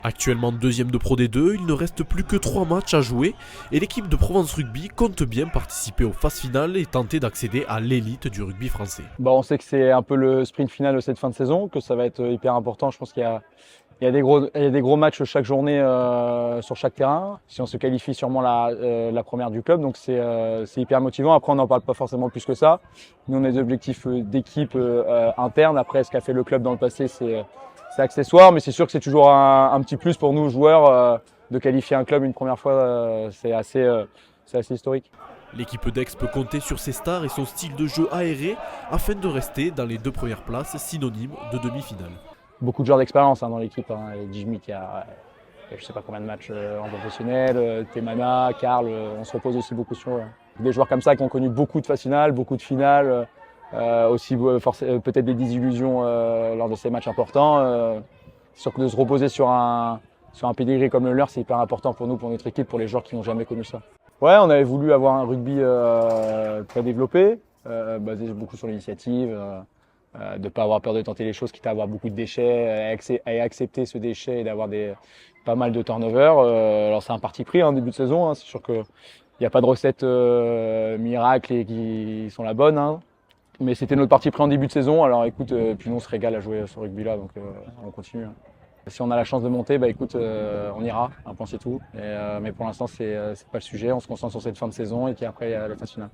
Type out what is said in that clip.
Actuellement deuxième de Pro D2, il ne reste plus que 3 matchs à jouer et l'équipe de Provence Rugby compte bien participer aux phases finales et tenter d'accéder à l'élite du rugby français. On sait que c'est un peu le sprint final de cette fin de saison, que ça va être hyper important. Je pense qu'il y a des gros matchs chaque journée sur chaque terrain. Si on se qualifie, sûrement la première du club, donc c'est hyper motivant. Après, on n'en parle pas forcément plus que ça. Nous, on a des objectifs d'équipe interne. Après, ce qu'a fait le club dans le passé, c'est accessoire, mais c'est sûr que c'est toujours un petit plus pour nous joueurs de qualifier un club une première fois. C'est assez historique. L'équipe d'Aix peut compter sur ses stars et son style de jeu aéré afin de rester dans les 2 premières places, synonymes de demi-finale. Beaucoup de joueurs d'expérience dans l'équipe. Jimmy qui a je sais pas combien de matchs en professionnel, Temana, Karl, on se repose aussi beaucoup sur eux. Des joueurs comme ça qui ont connu beaucoup de phases finales, beaucoup de finales, aussi peut-être des désillusions lors de ces matchs importants. C'est sûr que de se reposer sur un pédigré comme le leur, c'est hyper important pour nous, pour notre équipe, pour les joueurs qui n'ont jamais connu ça. Ouais, on avait voulu avoir un rugby très développé, basé beaucoup sur l'initiative, de ne pas avoir peur de tenter les choses, quitte à avoir beaucoup de déchets, et accepter ce déchet et d'avoir pas mal de turnover. Alors c'est un parti pris en début de saison, c'est sûr qu'il n'y a pas de recette miracle et qui sont la bonne. Mais c'était notre parti pris en début de saison, alors écoute, puis nous on se régale à jouer ce rugby-là, donc on continue. Si on a la chance de monter, écoute, on ira, un point c'est tout. Mais pour l'instant, c'est pas le sujet, on se concentre sur cette fin de saison et puis après, il y a la phase finale.